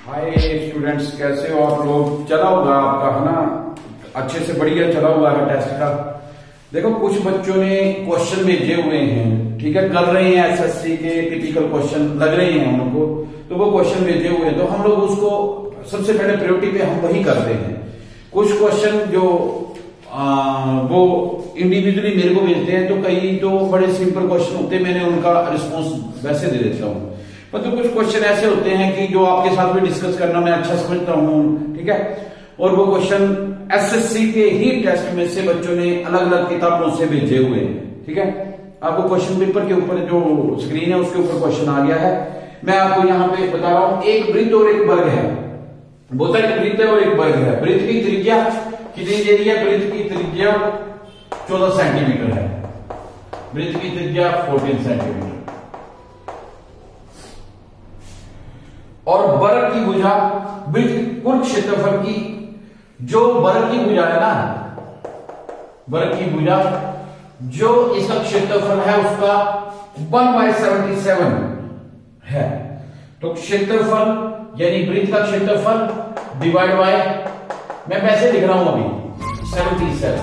Hi students, कैसे हो आप लोग? चला होगा आपका, है ना? अच्छे से बढ़िया चला हुआ है टेस्ट का। देखो, कुछ बच्चों ने क्वेश्चन भेजे हुए हैं, ठीक है, कर रहे हैं एसएससी के टिपिकल क्वेश्चन लग रहे हैं उनको, तो वो क्वेश्चन भेजे हुए हैं तो हम लोग उसको सबसे पहले प्रायोरिटी पे हम वही करते हैं। कुछ क्वेश्चन जो वो इंडिविजुअली मेरे को भेजते हैं, तो कई तो बड़े सिंपल क्वेश्चन होते हैं, मैंने उनका रिस्पॉन्स वैसे दे देता हूँ। मतलब कुछ क्वेश्चन ऐसे होते हैं कि जो आपके साथ भी डिस्कस करना मैं अच्छा समझता हूँ, ठीक है। और वो क्वेश्चन एसएससी के ही टेस्ट में से बच्चों ने अलग अलग किताबों से भेजे हुए हैं, ठीक है। आपको क्वेश्चन पेपर के ऊपर जो स्क्रीन है उसके ऊपर क्वेश्चन आ गया है। मैं आपको यहाँ पे बता रहा हूँ, एक वृत्त और एक वर्ग है, बोलता है वृत्त और एक वर्ग है। वृत्त की त्रिज्या कितनी दे दी है? वृत्त की त्रिज्या 14 सेंटीमीटर है, वृत्त की त्रिज्या 14 सेंटीमीटर। और वर्ग की भुजा, वृत्त कुल क्षेत्रफल की जो वर्ग की भुजा है ना, वर्ग की भुजा जो इसका क्षेत्रफल है उसका 1/77 है। तो क्षेत्रफल यानी वृत्त का क्षेत्रफल डिवाइड बाय, मैं वैसे लिख रहा हूं अभी 77।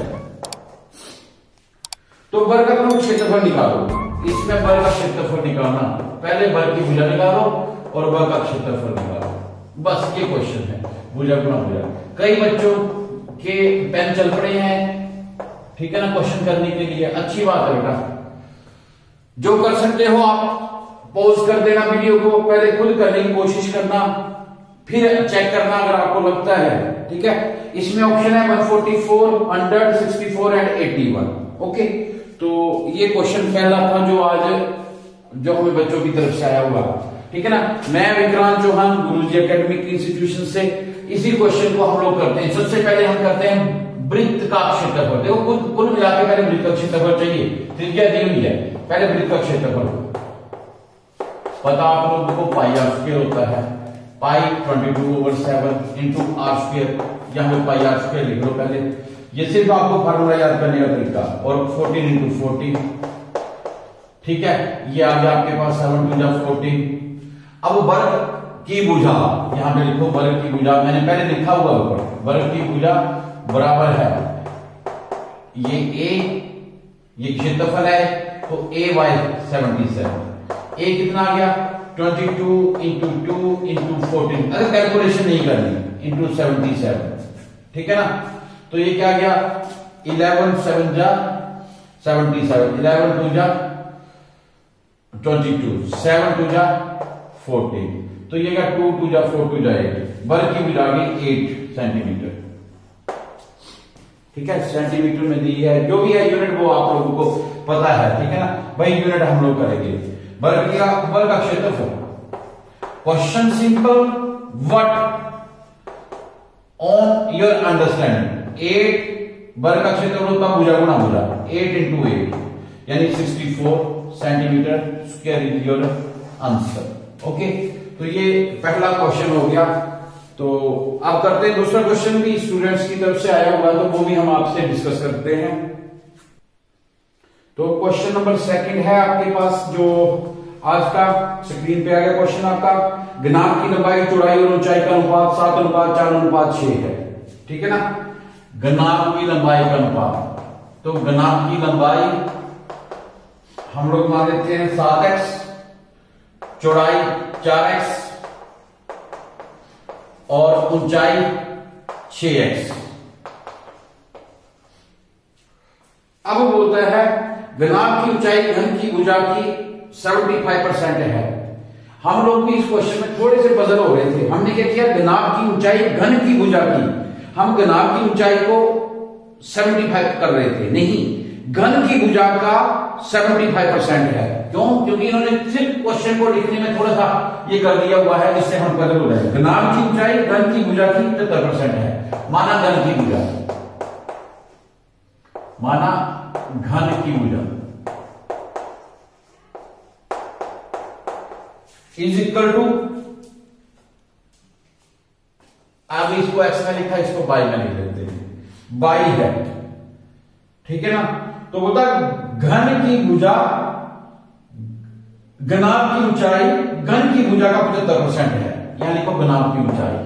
तो वर्ग का कुल क्षेत्रफल निकालो, इसमें वर्ग का क्षेत्रफल निकालना, पहले वर्ग की भुजा निकालो और वर्ग का क्षेत्रफल निकालो, बस ये क्वेश्चन है, भुजा गुणा भुजा। कई बच्चों के पेन चल पड़े हैं, ठीक है ना, क्वेश्चन करने के लिए। अच्छी बात है बेटा, जो कर सकते हो आप पॉज कर देना वीडियो को, पहले खुद करने की कोशिश करना, फिर चेक करना अगर आपको लगता है, ठीक है। इसमें ऑप्शन है 144, 100, 64 एंड 81। ओके, तो ये क्वेश्चन पहला था जो आज जो हमें बच्चों की तरफ से आया हुआ, ठीक है ना। मैं विक्रांत चौहान, गुरुजी एकेडमिक इंस्टीट्यूशन से इसी क्वेश्चन को हम लोग करते हैं। सबसे पहले हम करते हैं वृत्त का क्षेत्रफल। देखो, कुल मिला के पहले वृत्त का क्षेत्रफल चाहिए, त्रिज्या दी हुई है, पहले वृत्त का क्षेत्रफल पता आप लोगों को पाई आर स्क्वायर होता है, पाई 22/7 इंटू आर स्क्वायर, यहां पे पाई आर स्क्वायर लिख लो पहले, ये सिर्फ आपको फार्मूला याद करने का तरीका। और 14 इंटू 40, ठीक है, ये आ गया आपके पास 7 2 जा 14। अब वर्ग की भुजा यहां पे लिखो, वर्ग की भुजा मैंने पहले लिखा हुआ ऊपर, वर्ग की भुजा बराबर है ये ए, ये क्षेत्रफल है तो a/77। ए कितना आ गया? 22 इंटू 2 इंटू 14, अरे कैलकुलेशन नहीं करनी, इंटू 77, ठीक है ना। तो ये क्या गया? 11 7 जा 77, 11 2 जा 22, 7 2 जा 14, तो ये क्या 2 2 जा 4 2 जा 8। वर्ग की भुजा गई 8 सेंटीमीटर, ठीक है। सेंटीमीटर में दी है, जो भी है यूनिट वो आप लोगों को पता है, ठीक है ना भाई, यूनिट हम लोग करेंगे। वर्ग का क्षेत्रफल, question simple, what on your understanding. 8 वर्ग का क्षेत्रफल का भुजा गुणा भुजा, 8 इंटू 8 यानी 64 centimetre square is your answer. Okay, तो ये पहला क्वेश्चन हो गया। तो आप करते हैं दूसरा क्वेश्चन भी स्टूडेंट्स की तरफ से आया हुआ है, तो वो भी हम आपसे डिस्कस करते हैं। तो क्वेश्चन नंबर 2 है आपके पास, जो आज का स्क्रीन पे आ गया क्वेश्चन आपका। घनाभ की लंबाई, चौड़ाई और ऊंचाई का अनुपात 7:4:6 है, ठीक है ना। घनाभ की लंबाई का अनुपात, तो घनाभ की लंबाई हम लोग मान लेते हैं 7x, चौड़ाई 4x और ऊंचाई 6x। अब बोलता है घनाभ की ऊंचाई घन की भुजा की 75% है। हम लोग भी इस क्वेश्चन में थोड़े से पजल हो रहे थे। हमने क्या किया? घनाभ की ऊंचाई घन की भुजा की, हम घनाभ की ऊंचाई को 75 कर रहे थे, नहीं, घन की भुजा का 75% है। क्यों? क्योंकि इन्होंने सिर्फ क्वेश्चन को लिखने में थोड़ा सा ये कर दिया हुआ है, जिससे हम पजल हो रहे हैं। घनाभ की ऊंचाई घन की भुजा की 75% है, माना घन की भुजा, माना घन की भुजा इज इक्वल टू, अब इसको एक्स में लिखा, इसको बाई में लिख देते हैं, बाई है, ठीक है ना। तो बोलता घन की भुजा, घनाभ की ऊंचाई घन की भुजा का 75% है, यहां लिखो घनाभ की ऊंचाई,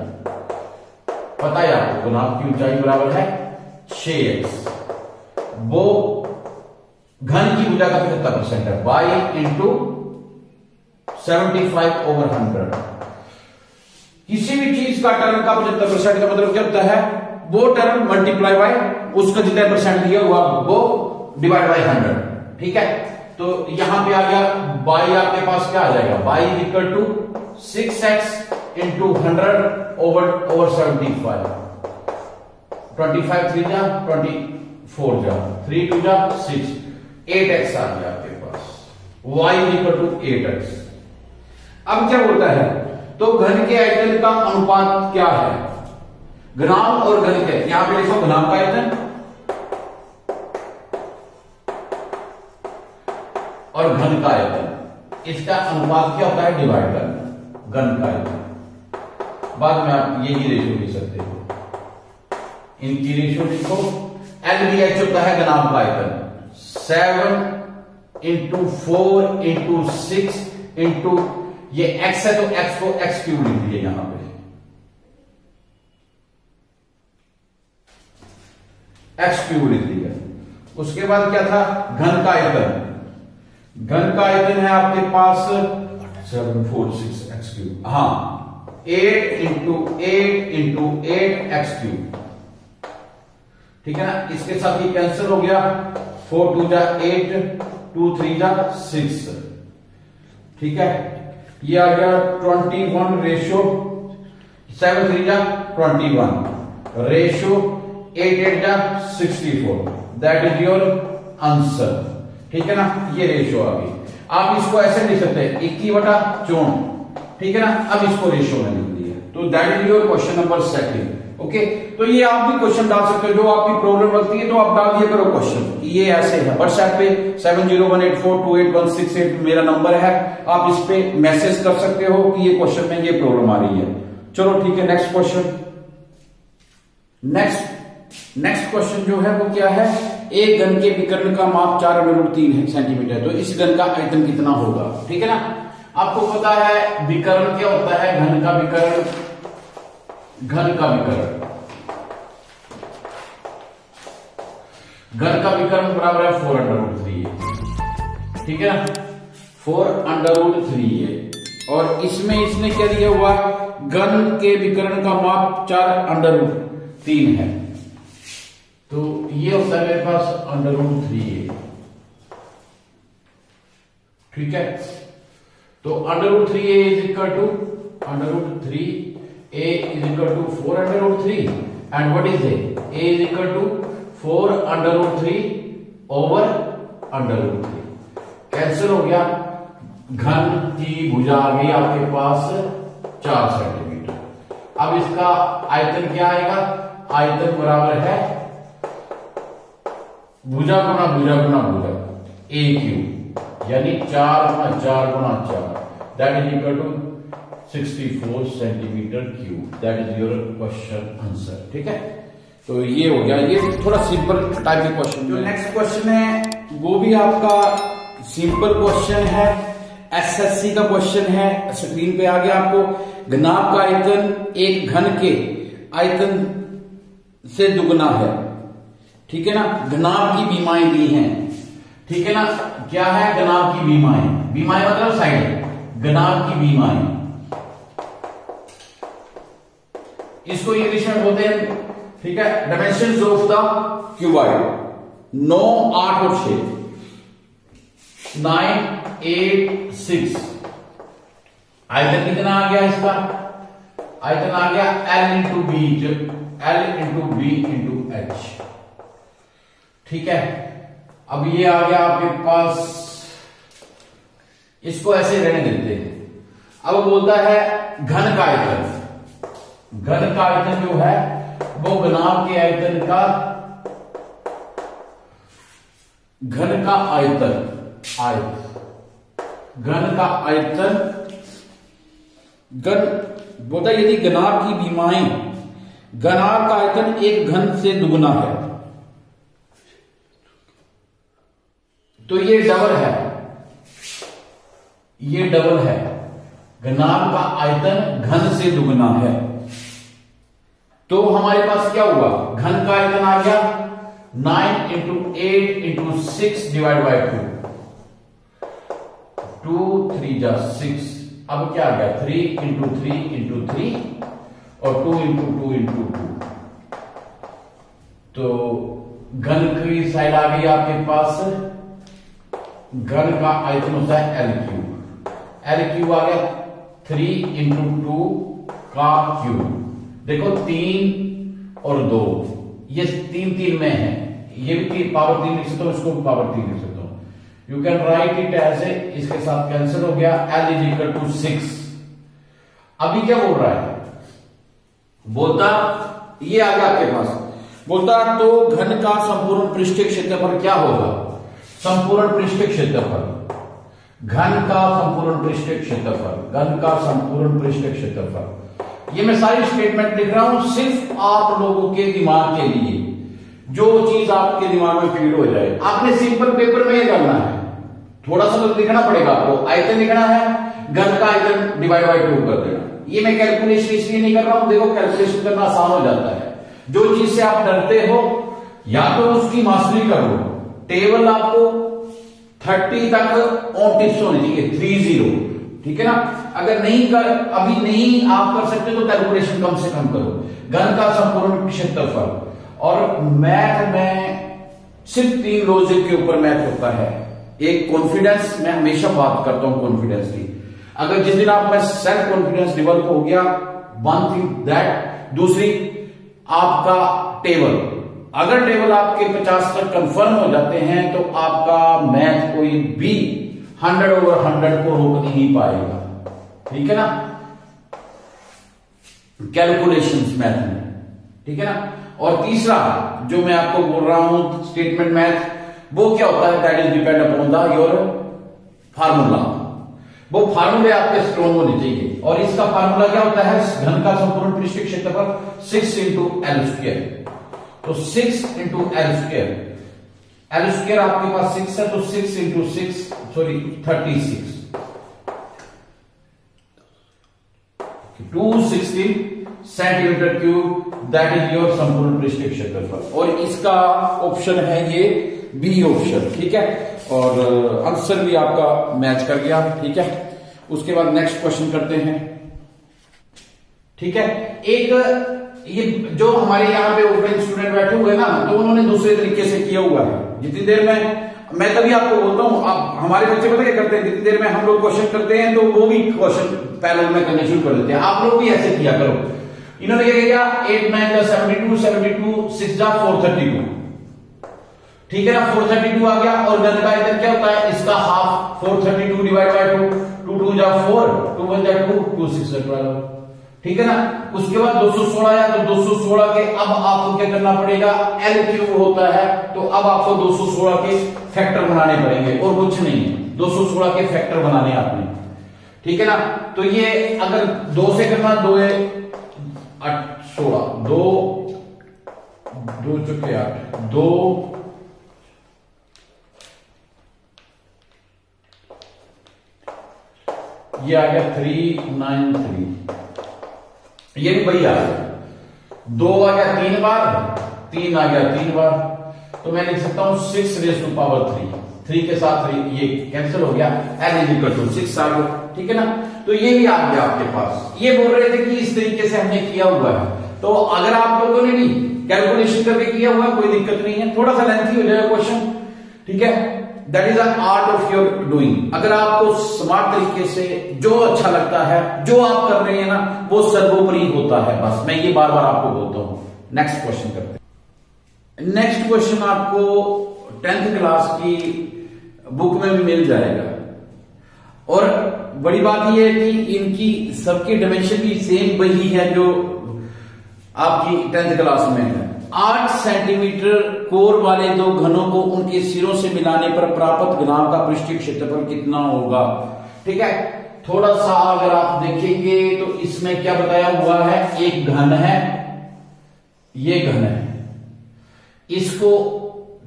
पता है आपको घनाभ की ऊंचाई बराबर है 6x, वो घन की भुजा का 75% है, y इंटू 75/100। किसी भी चीज का टर्म का 75% का मतलब क्या होता है, वो टर्म मल्टीप्लाई बाय उसका जितना परसेंट दिया हुआ वो डिवाइड बाय 100। ठीक है, तो यहां पे आ गया y, आपके पास क्या आ जाएगा, y is equal to 6x into 100 over 75। 25 3 जा 24 जा 3 2 जा 6, 8x आ गया आपके पास, y is equal to 8x। अब क्या बोलता है, तो घन के आयतन का अनुपात क्या है, घनाभ और घन के, यहां पे लिखो घनाभ का आयतन और घन का आयतन, इसका अनुपात क्या होता है, डिवाइड करना घन का आयतन। बाद में आप ये ही रेशियो लिख सकते हो, इनकी रेशियो लिखो। LBH होता है घनाभ का आयतन, 7 इंटू 4 इंटू 6 इंटू ये x है तो x को x क्यूब लिख दिए यहां पे, x क्यूब लिख दिया। उसके बाद क्या था, घन का आयतन, घन का आयतन है आपके पास 7 4 6 x क्यूब, हाँ 8 इंटू 8 x क्यूब। ठीक है ना, इसके साथ ये कैंसिल हो गया, 4 2 जा 8 2 3 जा 6। ठीक है, ये आ गया 21 रेशियो 7 3 जा 21 रेशियो 8 8 जा 64, दैट इज योर आंसर। ठीक है ना, ये रेशियो आ गई। आप इसको ऐसे लिख सकते हैं 21/64, ठीक है ना। अब इसको रेशियो में लिख दिया, तो that is your question number 2। Okay, तो ये आप भी क्वेश्चन डाल सकते हो, जो आपकी प्रॉब्लम लगती है तो आप डाल दिया करो क्वेश्चन, ये ऐसे है। व्हाट्सएप पे 7018428168 मेरा नंबर है, आप इस पे मैसेज कर सकते हो कि ये क्वेश्चन में ये प्रॉब्लम आ रही है। चलो ठीक है, नेक्स्ट क्वेश्चन। नेक्स्ट क्वेश्चन जो है वो क्या है, एक घन के विकर्ण का माप 4√3 सेंटीमीटर, तो इस घन का आयतन कितना होगा। ठीक है ना, आपको पता है विकर्ण क्या होता है, घन का विकर्ण, घन का विकर्ण, घन का विकर्ण बराबर है 4√3। ठीक है ना, 4√3 है, और इसमें इसने क्या दिया हुआ, घन के विकर्ण का माप 4√3 है, तो ये होता है मेरे पास √3 है। ठीक है, तो √3 is equal to √3 a is equal to 4√3 and what is a is equal to 4√3 over √3, cancel हो गया। घन की भुजा आ गई आपके पास 4 सेंटीमीटर। अब इसका आयतन क्या आएगा, आयतन बराबर है भुजा गुना भुजा गुना भुजा a क्यूब, यानी 4 गुना 4 गुना 4, that is equal to 64 centimetre cube, that is your question answer. ठीक है, तो ये हो गया, ये थोड़ा सिंपल टाइप के क्वेश्चन। जो नेक्स्ट क्वेश्चन है वो भी आपका सिंपल क्वेश्चन है, एसएससी का क्वेश्चन है। स्क्रीन पे आ गया आपको, घनाभ का आयतन एक घन के आयतन से दुगना है। ठीक है ना, घनाभ की बीमाएं दी हैं। ठीक है ना, क्या है घनाभ की बीमाएं, बीमाएं मतलब साइड, घनाभ की बीमाएं, इसको इंग्लिश में बोलते हैं। ठीक है, डायमेंशंस ऑफ द क्यूबॉइड 9 8 और 6, 9 8 6। आयतन कितना आ गया इसका, आयतन आ गया L into B, L into B into H. ठीक है, अब ये आ गया आपके पास, इसको ऐसे रहने देते हैं। अब बोलता है घन का आयतन, घन का आयतन जो है वो घनाभ के आयतन का, घन का आयतन, घन का आयतन, घन बोलता है यदि घनाभ की बीमाएं, घनाभ का आयतन एक घन से दुगना है, तो ये डबल है, ये डबल है। घनाभ का आयतन घन से दुगना है। तो हमारे पास क्या हुआ, घन का आयतन आ गया 9 इंटू 8 इंटू 6 डिवाइड बाई 2, 2 3 जा 6। अब क्या आ गया 3 इंटू 3 इंटू 3 और 2 इंटू 2 इंटू 2। तो घन की साइड आ गई आपके पास, घन का आयतन होता है एल क्यूब। एल क्यूब आ गया 3 इंटू 2 का क्यूब। देखो 3 और 2, ये 3 3 में है, ये भी पावर 3 लिख सकता हूं, इसको भी पावर 3 लिख सकता हूं। You can write it as a, इसके साथ कैंसिल हो गया, एल इज इक्वल टू 6। अभी क्या बोल रहा है, बोलता ये आ गया आपके पास, बोलता तो घन का संपूर्ण पृष्ठीय क्षेत्रफल क्या होगा, संपूर्ण पृष्ठीय क्षेत्रफल, घन का संपूर्ण पृष्ठीय क्षेत्रफल, घन का संपूर्ण पृष्ठीय क्षेत्रफल। ये मैं सारी स्टेटमेंट लिख रहा हूं सिर्फ आप लोगों के दिमाग के लिए, जो चीज आपके दिमाग में फीड हो जाए। आपने सिंपल पेपर में ये करना है, थोड़ा सा तो लिखना पड़ेगा आपको, आयतन लिखना है, घन का आयतन डिवाइड बाई 2 कर देना। ये मैं कैलकुलेशन इसलिए नहीं कर रहा हूं, देखो कैलकुलेशन करना आसान हो जाता है। जो चीज से आप डरते हो या तो उसकी मास्टरी कर लो, टेबल आपको 30 तक ऑन टिप्स होनी चाहिए, 30, ठीक है ना। अगर नहीं कर, अभी नहीं आप कर सकते तो कैलकुलेशन कम से कम करो। घन का संपूर्ण क्षेत्रफल, और मैथ में सिर्फ 3 लॉजिक के ऊपर मैथ होता है। एक कॉन्फिडेंस, मैं हमेशा बात करता हूं कॉन्फिडेंस की, अगर जिस दिन आप में सेल्फ कॉन्फिडेंस डेवलप हो गया, वन थिंग दैट, दूसरी आपका टेबल, अगर टेबल आपके 50 तक कंफर्म हो जाते हैं तो आपका मैथ कोई भी 100/100 को रोक नहीं पाएगा, ठीक है ना, कैलकुलेशंस मैथ में, ठीक है ना। और तीसरा जो मैं आपको बोल रहा हूं स्टेटमेंट मैथ, वो क्या होता है, that is depend upon the your formula. वो फार्मूले आपके स्ट्रॉन्ग होने चाहिए, और इसका फार्मूला क्या होता है, घन का संपूर्ण पृष्ठीय क्षेत्रफल 6 इंटू एल स्क्वायर। तो 6 into L square, L square आपके पास 6 है, तो 6 into 6 sorry 36, 216 centimetre cube, that is your संपूर्ण पृष्ठीय क्षेत्रफल। और इसका ऑप्शन है ये बी ऑप्शन, ठीक है। और आंसर भी आपका मैच कर गया, ठीक है। उसके बाद नेक्स्ट क्वेश्चन करते हैं, ठीक है। एक ये जो हमारे यहाँ पे ऑफलाइन स्टूडेंट बैठे हुए ना, तो उन्होंने दूसरे तरीके से किया हुआ है। जितनी देर में मैं तभी आपको बोलता हूं, आप हमारे बच्चे पता क्या करते हैं, जितनी देर में हम लोग क्वेश्चन करते हैं तो वो भी क्वेश्चन पैरेलल में करने शुरू कर देते हैं। आप लोग भी ऐसे किया करो। इन्होंने क्या किया, 8 9 72, 72 6 432, ठीक है ना, 432 आ गया। और घन का आयतन क्या होता है, इसका हाफ 432 डिवाइड बाय 2, 2 2 जा 4, 2 1 जा 2, 2 6 जा 12, ठीक है ना। उसके बाद 216 आया, तो 216 के अब आपको क्या करना पड़ेगा, एल क्यूब होता है, तो अब आपको 216 के फैक्टर बनाने पड़ेंगे, और कुछ नहीं है, 216 के फैक्टर बनाने आपने, ठीक है ना। तो ये अगर 2 से करना, 2 8 16, 2 2 चुके 8, 2 ये आ गया 393, ये भी वही आ गया, 2 आ गया 3 बार, 3 आ गया 3 बार, तो मैं लिख सकता हूं 6⁻³ 3 के साथ 3 ये कैंसिल हो गया, n इज इक्वल टू 6 आ गया, ठीक है ना। तो ये भी आ गया आपके पास। ये बोल रहे थे कि इस तरीके से हमने किया हुआ है, तो अगर आप लोगों ने भी कैलकुलेशन करके किया हुआ है कोई दिक्कत नहीं है, थोड़ा सा लेंथी हो जाएगा क्वेश्चन, ठीक है। That is the art of your doing. अगर आपको स्मार्ट तरीके से जो अच्छा लगता है, जो आप कर रहे हैं ना, वो सर्वोपरि होता है, बस मैं ये बार बार आपको बोलता हूं। नेक्स्ट क्वेश्चन करते हैं। नेक्स्ट क्वेश्चन आपको 10th क्लास की बुक में भी मिल जाएगा, और बड़ी बात यह है कि इनकी सबकी डायमेंशन भी सेम वही है जो आपकी 10th क्लास में है। 8 सेंटीमीटर कोर वाले दो घनों को उनके सिरों से मिलाने पर प्राप्त घनाभ का पृष्ठीय क्षेत्रफल कितना होगा, ठीक है। थोड़ा सा अगर आप देखेंगे तो इसमें क्या बताया हुआ है, एक घन है, ये घन है, इसको,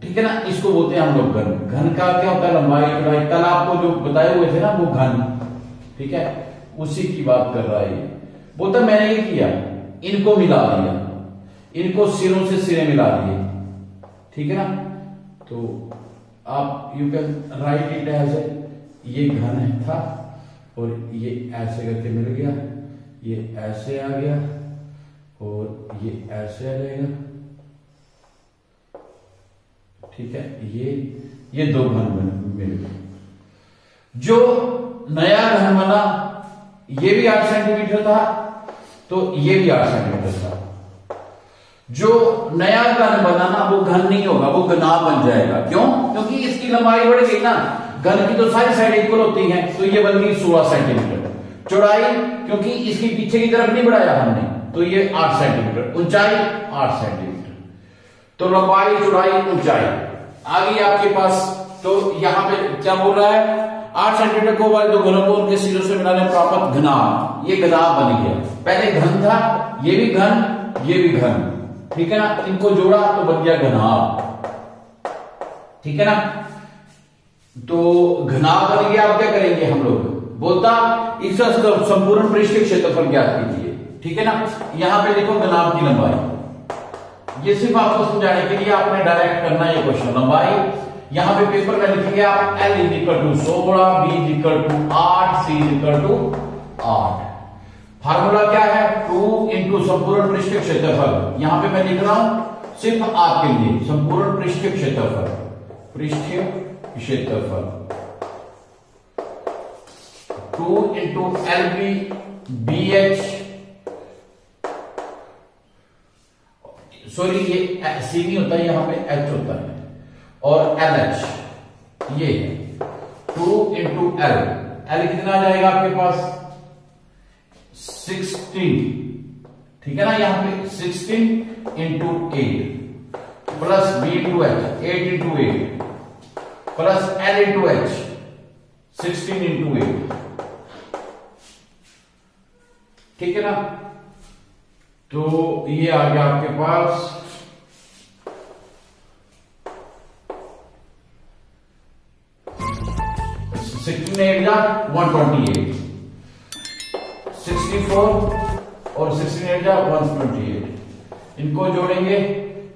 ठीक है ना, इसको बोलते हैं हम लोग घन। घन का क्या होता है, लंबाई चौड़ाई, कल आपको जो बताए हुए थे ना वो घन, ठीक है, उसी की बात कर रहा है ये। बोलता मैंने ये किया, इनको मिला दिया, इनको सिरों से सिरे मिला दिए, ठीक है ना। तो आप you can write it as ये घन था और ये ऐसे करके मिल गया, ये ऐसे आ गया और ये ऐसे आ जाएगा, ठीक है। ये दो घन मिल गए। जो नया घन बना ये भी 8 सेंटीमीटर था, तो ये भी 8 सेंटीमीटर था। जो नया घन बना ना वो घन नहीं होगा, वो घनाभ बन जाएगा। क्यों? क्योंकि इसकी लंबाई बढ़ गई ना, घन की तो सारी साइड इक्वल होती हैं, तो ये बन गई 16 सेंटीमीटर। चौड़ाई क्योंकि इसकी पीछे की तरफ नहीं बढ़ाया हमने, तो ये 8 सेंटीमीटर। ऊंचाई 8 सेंटीमीटर। तो लंबाई, चौड़ाई, ऊंचाई आ गई आपके पास। तो यहां पे क्या बोल रहा है? 8 सेंटीमीटर को वाले दो घनों को उनके सिरों से मिलाने प्राप्त घनाभ, ये घनाभ बन गया। पहले घन था, ये भी घन, ये भी घन, ठीक है ना। इनको जोड़ा तो बन गया घनाभ, ठीक है ना। तो घनाभ बन गया। अब क्या करेंगे हम लोग? बोलता इसका संपूर्ण पृष्ठ क्षेत्रफल ज्ञात कीजिए, ठीक है ना। यहां पे देखो घनाभ की लंबाई, ये सिर्फ आपको समझाने के लिए आपने डायरेक्ट करना है ये क्वेश्चन। लंबाई यहां पे पेपर में लिखेंगे आप L = 16, B = 8, C = 8। फार्मूला क्या है? 2 × संपूर्ण पृष्ठ क्षेत्रफल। यहां पे मैं लिख रहा हूं सिर्फ आपके लिए, संपूर्ण पृष्ठ क्षेत्रफल, पृष्ठ क्षेत्रफल 2 × LB BH, सॉरी ये C नहीं होता, यहां पे H होता है, और LH ये 2 × L। L कितना आ जाएगा आपके पास? 16, ठीक है ना। यहां पे 16 × 8 plus B × H, 8 × 8 plus L × H, 16 × 8, ठीक है ना। तो ये आ गया आपके पास 16 × 8 128, 64 और 16 × 128। इनको जोड़ेंगे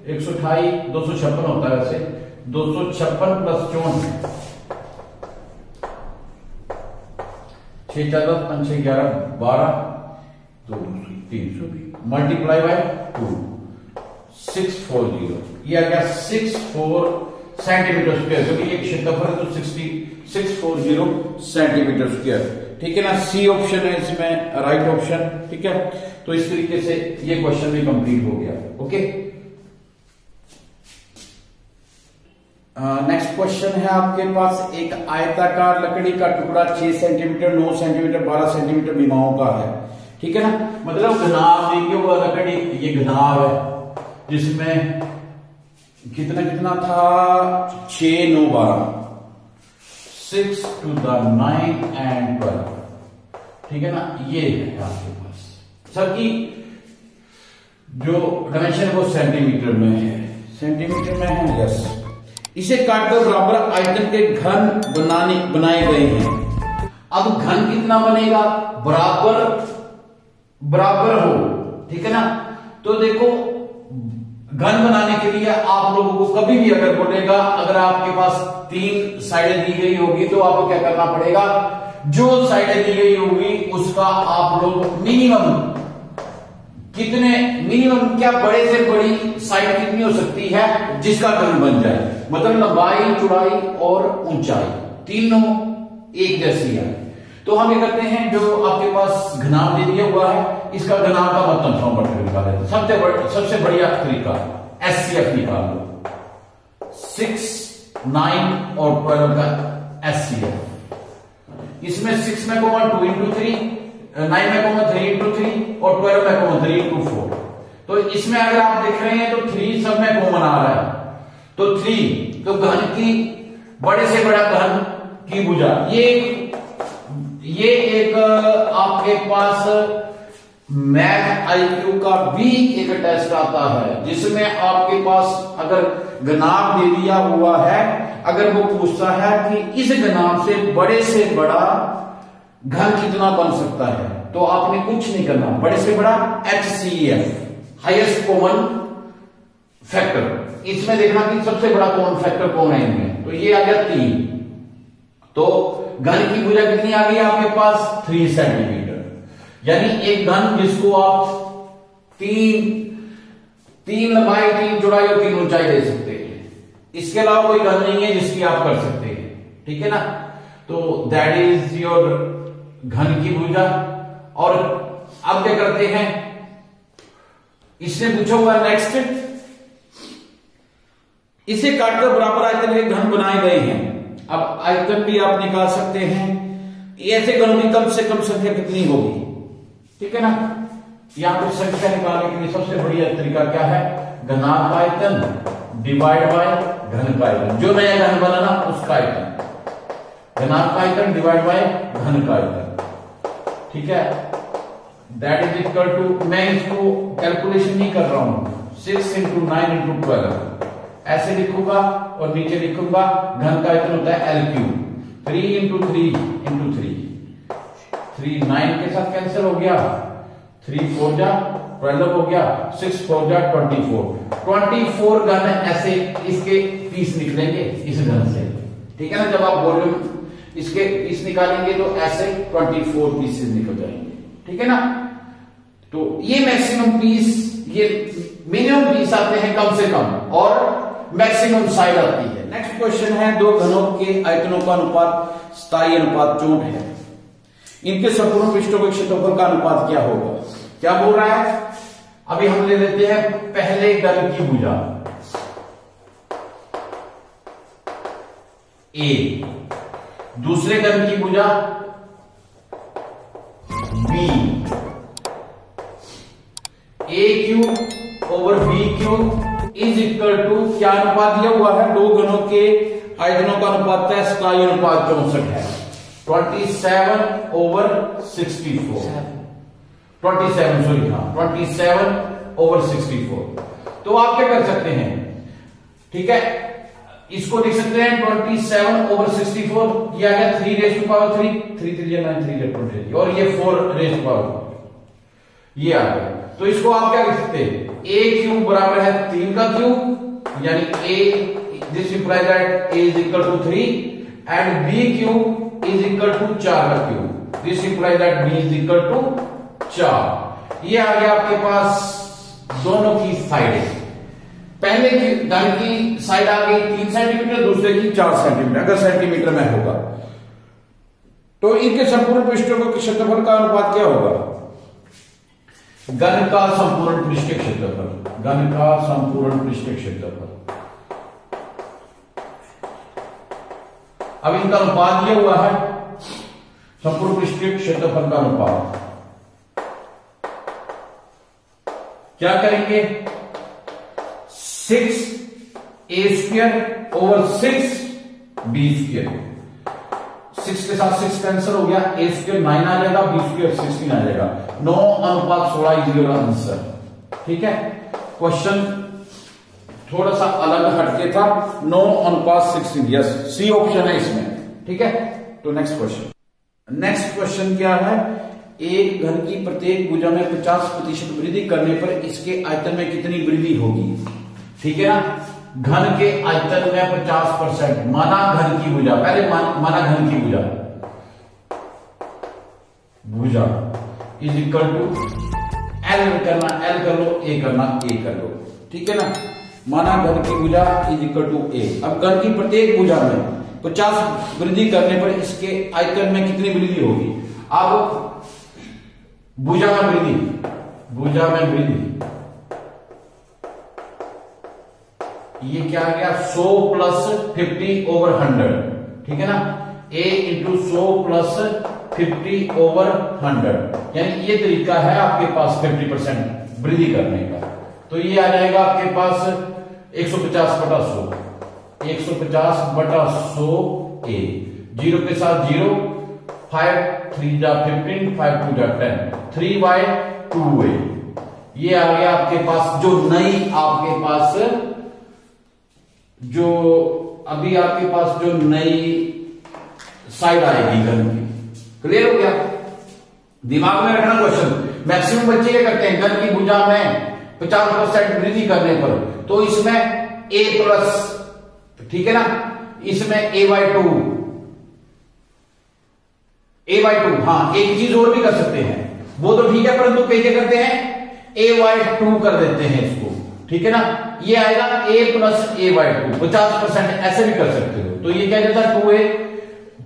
128, 256 होता है वैसे, 256 प्लस 64, 6 4 10 5 6 11 12 2 300 मल्टीप्लाई बाय 2, 640। ये आ गया 64 सेंटीमीटर स्क्वायर, क्योंकि ये क्षेत्रफल है तो 640 सेंटीमीटर स्क्वायर, ठीक है ना। सी ऑप्शन है इसमें राइट ऑप्शन, ठीक है। तो इस तरीके से ये क्वेश्चन भी कंप्लीट हो गया। ओके, नेक्स्ट क्वेश्चन है आपके पास। एक आयताकार लकड़ी का टुकड़ा 6 सेंटीमीटर 9 सेंटीमीटर 12 सेंटीमीटर विमाओं का है, ठीक है ना। मतलब घनाभ देखिए वो लकड़ी, ये घनाभ है जिसमें कितना था 6 9 12, 6 to the 9 and 12, ठीक है ना। ये है आपके पास, सबकी जो डायमेंशन वो सेंटीमीटर में है, सेंटीमीटर में है, यस। इसे काटकर बराबर आयतन के घन बनाए गए हैं। अब घन कितना बनेगा? बराबर हो, ठीक है ना। तो देखो घन बनाने के लिए आप लोगों को कभी भी अगर बोलेगा, अगर आपके पास 3 साइडें दी गई होगी तो आपको क्या करना पड़ेगा? जो साइडें दी गई होगी उसका आप लोग मिनिमम क्या बड़े से बड़ी साइड कितनी हो सकती है जिसका घन बन जाए। मतलब लंबाई, चौड़ाई और ऊंचाई तीनों एक जैसी है। तो हम ये करते हैं, जो आपके पास घनाभ दे दिया हुआ है इसका घनाभ का मतलब फॉर्मूला निकाल लेते हैं। सबसे बढ़िया तरीका SCF निकाल लो, 6 9 और 12 का SCF। इसमें 6 में कॉमन 2 × 3, 9 में कॉमन 3 × 3 और 12 में कॉमन 3 × 4। तो इसमें अगर आप देख रहे हैं तो 3 सब में कॉमन आ रहा है, तो 3 तो घन की बड़े से बड़ा घन की भुजा। ये एक आपके पास मैथ IQ का भी एक टेस्ट आता है जिसमें आपके पास अगर घनाभ दे दिया हुआ है, अगर वो पूछता है कि इस घनाभ से बड़ा घन कितना बन सकता है, तो आपने कुछ नहीं करना, बड़े से बड़ा HCF हाईएस्ट कॉमन फैक्टर, इसमें देखना कि सबसे बड़ा कॉमन फैक्टर कौन है इनमें, तो ये आ गया 3। तो घन की भुजा कितनी आ गई आपके पास 3 सेंटीमीटर, यानी एक घन जिसको आप तीन लंबाई 3 चौड़ाई और 3 ऊंचाई दे सकते हैं, इसके अलावा कोई घन नहीं है जिसकी आप कर सकते हैं, ठीक है ना। तो दैट इज योर घन की भुजा। और अब क्या करते हैं, इसने पूछा हुआ नेक्स्ट, इसे काटकर बराबर आयतन के घन बनाए गए हैं। अब आयतन भी आप निकाल सकते हैं, ऐसे घनों की कम से कम संख्या कितनी होगी, ठीक है ना। यहां पर संख्या निकालने के लिए सबसे बढ़िया तरीका क्या है, घनात्म आयतन डिवाइड बाय घन का आयतन, जो नया घन बना ना उसका आयतन, घनात्म आयतन डिवाइड बाय घन का आयतन, ठीक है। दैट इज इक्वल टू, मैं इसको कैलकुलेशन नहीं कर रहा हूं, 6 × 9 × 12 ऐसे लिखूंगा और नीचे लिखूंगा घन का आयतन होता है L3, 3 × 3 × 3 9 के साथ कैंसिल हो गया, 3 4 जा 12 हो गया, 6 4 जा 24 घन ऐसे इसके पीस निकलेंगे इस घन से, ठीक है ना। जब आप वॉल्यूम इसके पीस निकालेंगे तो ऐसे 24 पीसेस निकल जाएंगे, ठीक है ना। तो ये मैक्सिमम पीस, ये मिनिमम पीस आते हैं कम से कम, और मैक्सिमम साइड आती है। नेक्स्ट क्वेश्चन है, दो घनों के आयतनों का अनुपात स्थायी अनुपात 64 है, इनके संपूर्ण पृष्ठों के क्षेत्रफल का अनुपात क्या होगा। क्या बोल रहा है, अभी हम ले लेते हैं पहले घन की भुजा A, दूसरे घन की भुजा B, AQ/BQ is equal to, क्या अनुपात दिया हुआ है, दो घनों के आयतनों का अनुपात है स्थायी अनुपात 64 है, 27/64। तो आप क्या कर सकते हैं, ठीक है, इसको लिख सकते हैं 27/64, ये आ गया 3⁻3, 3 3 9 3 और ये 4⁻, ये आ गया। तो इसको आप क्या लिख सकते हैं, A³ बराबर है 3 का क्यूब, यानी A, this implies that A is equal to 3 and BQ is equal to 4 का cube, this implies that B is equal to 4। ये आ गया आपके पास दोनों की साइड, पहले की घन की साइड आ गई 3 सेंटीमीटर, दूसरे की 4 सेंटीमीटर, अगर सेंटीमीटर में होगा तो इनके संपूर्ण पृष्ठों के क्षेत्रफल का अनुपात क्या होगा, घन का संपूर्ण पृष्ठ क्षेत्रफल, घन का संपूर्ण पृष्ठ क्षेत्रफल। अब इनका अनुपात दिया हुआ है, संपूर्ण पृष्ठ क्षेत्रफल का अनुपात क्या करेंगे, 6A²/6B², 6 के साथ 6 कैंसिल हो गया, A² 9 आ जाएगा, B² 16 आ जाएगा, 9:16 इज योर आंसर, ठीक है। क्वेश्चन थोड़ा सा अलग हटके था, 9:16, यस, सी ऑप्शन है इसमें, ठीक है। तो नेक्स्ट क्वेश्चन क्या है, एक घन की प्रत्येक भुजा में 50% वृद्धि करने पर इसके आयतन में कितनी वृद्धि होगी, ठीक है ना। घन के आयतन में 50%, माना घन की भुजा, पहले माना घन की भुजा इज इक्वल टू L करना, L कर लो, A करना, A कर लो, ठीक है ना। माना घन की भुजा इज इक्वल टू A। अब घन की प्रत्येक भुजा में 50 वृद्धि करने पर इसके आयतन में कितनी वृद्धि होगी। अब भुजा में वृद्धि, ये क्या आ गया, 100 + 50/100, ठीक है ना। A × 100 + 50/100, यानी ये तरीका है आपके पास 50% वृद्धि करने का। तो ये आ जाएगा आपके पास 150/100, 150/100 A, 0 के साथ 0, 5 3 जा 15, 5 2 जा 10, 3/2A। ये आ गया आपके पास जो नई आपके पास जो नई साइड आएगी घन की, क्लियर हो गया? दिमाग में रखना क्वेश्चन। मैक्सिमम बच्चे क्या करते हैं, घर की भुजा में 50% वृद्धि करने पर, तो इसमें a प्लस, ठीक है ना, इसमें a/2, हाँ एक चीज और भी कर सकते हैं, वो तो ठीक है, परंतु कई क्या करते हैं, a/2 कर देते हैं इसको, ठीक है ना, ये आएगा a प्लस a/2, 50% ऐसे भी कर सकते हो। तो ये क्या कहता है, 2a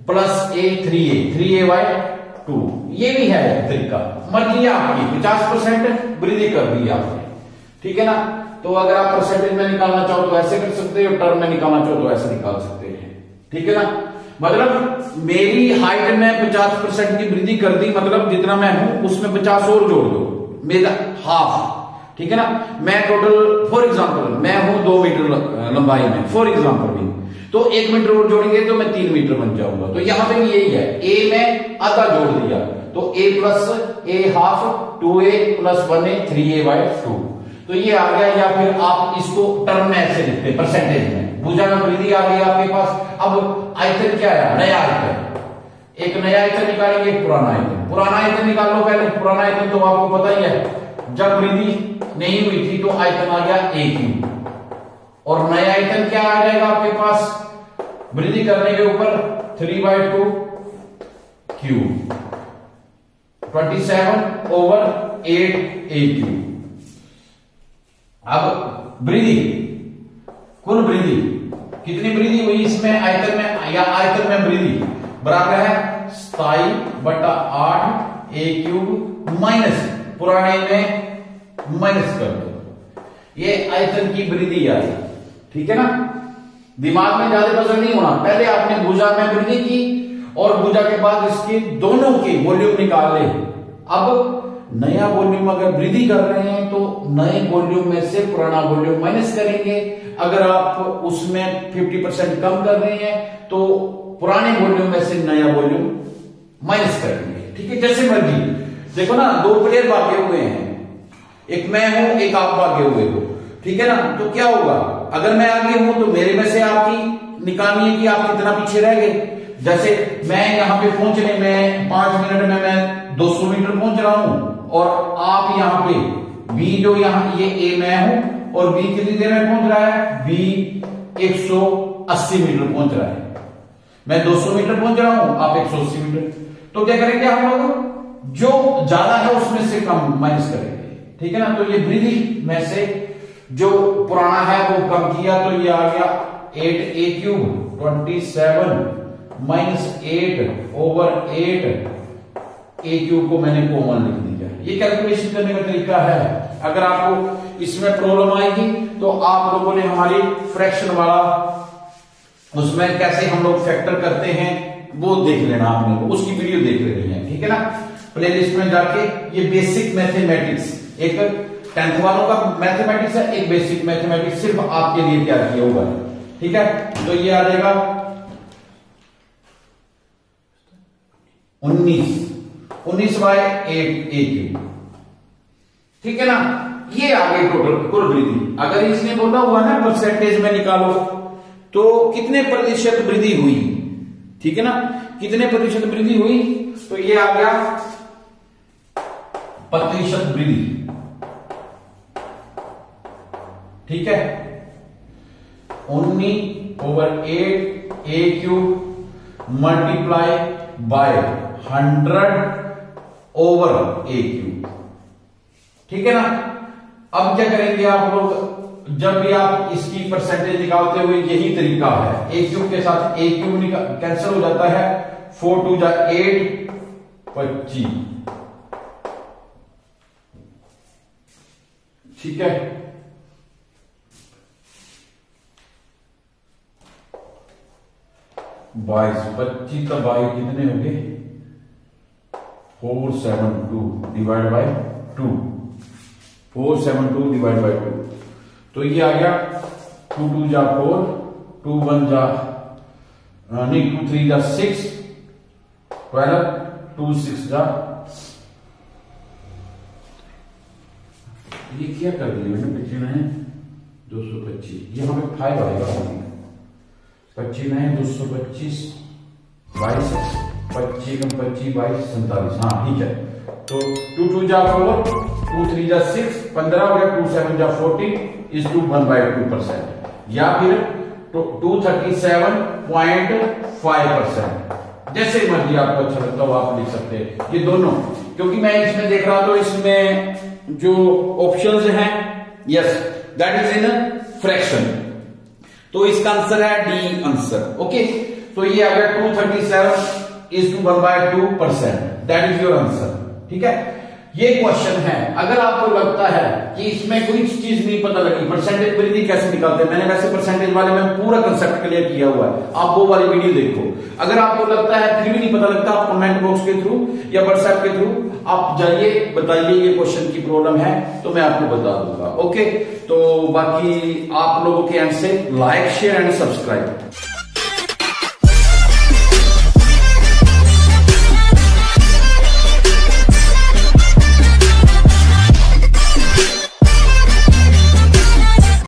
प्लस a 3a/2, ये भी है तरीका, मर्जी है आपकी, 50% वृद्धि कर दी आपने, ठीक है ना। तो अगर आप परसेंटेज में निकालना चाहो तो ऐसे कर सकते हो, टर्म में निकालना चाहो तो ऐसे निकाल सकते हैं, ठीक है ना। मतलब मेरी हाइट में 50% की वृद्धि कर दी, मतलब जितना मैं हूं उसमें 50 और जोड़ दो, मेरा हाफ, ठीक है ना। मैं टोटल फॉर एग्जांपल मैं हूं 2 मीटर लंबाई में, फॉर एग्जांपल भी, तो 1 मीटर और जोड़ेंगे तो मैं 3 मीटर बन जाऊंगा। तो यहां पे भी यही है, a में आधा जोड़ दिया तो a plus a half, 2a plus 1a 3a/2, तो ये आ गया। या फिर आप इसको टर्म में ऐसे लिखते हैं, परसेंटेज में, भुजा में वृद्धि आ गई आपके पास। अब आयतन क्या आया, नया आयतन, एक नया आयतन निकालेंगे, पुराना आयतन, पुराना आयतन निकाल लो पहले। पुराना आयतन तो आपको पता ही है, जब वृद्धि नहीं हुई थी तो आयतन आ गया a3, और नया आयतन क्या आ जाएगा आपके पास, वृद्धि करने के ऊपर 3/2 क्यूब, 27/8a3। अब वृद्धि, कुल वृद्धि कितनी वृद्धि हुई इसमें, आयतन में या आयतन में वृद्धि बराबर है 27/8a3 माइनस, पुराने में माइनस कर दो, ये आयतन की वृद्धि आई, ठीक है ना। दिमाग में ज्यादा पजल नहीं होना, पहले आपने भुजा में वृद्धि की और भुजा के बाद इसके दोनों के वॉल्यूम निकाल ले। अब नया वॉल्यूम अगर वृद्धि कर रहे हैं तो नए वॉल्यूम में से पुराना वॉल्यूम माइनस करेंगे, अगर आप उसमें 50% कम कर रहे हैं तो पुराने वॉल्यूम में से नया वॉल्यूम माइनस करेंगे, ठीक है। जैसे मर्जी देखो ना, 2 प्लेयर भागे हुए हैं, एक मैं हूं एक आप भागे हुए हो, ठीक है ना। तो क्या होगा, अगर मैं आगे हूं तो मेरे में से आपकी निकालनी है कि आप कितना पीछे रह गए। जैसे मैं यहां पे पहुंचने में 5 मिनट में मैं 200 मीटर पहुंच रहा हूं, और आप यहां पे B जो यहां ये A मैं हूं, और B कितनी देर में पहुंच रहा है, B 180 मीटर पहुंच रहा है, मैं 200 मीटर पहुंच रहा हूं, आप 180 मीटर। तो क्या करेंगे हम लोग, जो ज्यादा है उसमें से कम माइनस करेंगे, ठीक है ना। तो ये वृद्धि में से जो पुराना है वो कम किया, तो ये आ गया 8a3 27 माइनस 8/8 a3 को मैंने कॉमन लिख दिया। ये कैलकुलेशन करने का तरीका है। अगर आपको इसमें प्रॉब्लम आएगी तो आप लोगों ने हमारी फ्रैक्शन वाला, उसमें कैसे हम लोग फैक्टर करते हैं वो देख लेना, आपने उसकी वीडियो देख लेनी है, ठीक है ना। प्लेलिस्ट में जाके ये बेसिक मैथमेटिक्स, एक 10th वालों का मैथमेटिक्स है, एक बेसिक मैथमेटिक्स सिर्फ आपके लिए क्या किया होगा, ठीक है। तो ये आ जाएगा 19/8 a3, ठीक है ना। ये आ गई टोटल कुल वृद्धि। अगर इसने बोला हुआ ना परसेंटेज में निकालो तो कितने प्रतिशत वृद्धि हुई, ठीक है ना, कितने प्रतिशत वृद्धि हुई, तो ये आ गया प्रतिशत वृद्धि, ठीक है। 19/8 a3 मल्टीप्लाई बाय 100/a3, ठीक है ना। अब क्या करेंगे आप लोग, जब भी आप इसकी परसेंटेज निकालते हुए यही तरीका है, a3 के साथ a3 कैंसिल हो जाता है, 4 2 8 25, ठीक है। बाईस 25 का बाई कितने हो गए, 472 डिवाइड बाय 2, 472 डिवाइड बाय 2, तो ये आ गया 2 2 जा 4, 2 1 जा नहीं 2 3 जा 6, 12, 2 6 जा, ये क्या कर दिया मैंने, 225, यहां पे 5 आएगा, 25 225 22 25 कम 25 22 47, हाँ ठीक है। तो 2 2 जा 4, 2 3 जा 6, 15 हो गया, 2 7 जा 40 इज टू 1/2%, या फिर 237.5%, जैसे मर्जी आपको अच्छा लगता हो आप लिख सकते हैं ये दोनों, क्योंकि मैं इसमें देख रहा तो इसमें जो ऑप्शंस हैं, yes that is in fraction, तो इसका आंसर है डी आंसर। ओके, तो ये आ गया 237 is to 1/2%, that is your answer. ठीक है, ये क्वेश्चन है। अगर आपको लगता है कि इसमें कोई चीज नहीं पता लगी, परसेंटेज वृद्धि कैसे निकालते हैं, मैंने वैसे परसेंटेज वाले में पूरा कंसेप्ट क्लियर किया हुआ है, आप वो वाली वीडियो देखो। अगर आपको लगता है फिर भी नहीं पता लगता, आप कमेंट बॉक्स के थ्रू या व्हाट्सएप के थ्रू आप जाइए, बताइए ये क्वेश्चन की प्रॉब्लम है, तो मैं आपको बता दूंगा। ओके, तो बाकी आप लोगों के एंड से लाइक शेयर एंड सब्सक्राइब।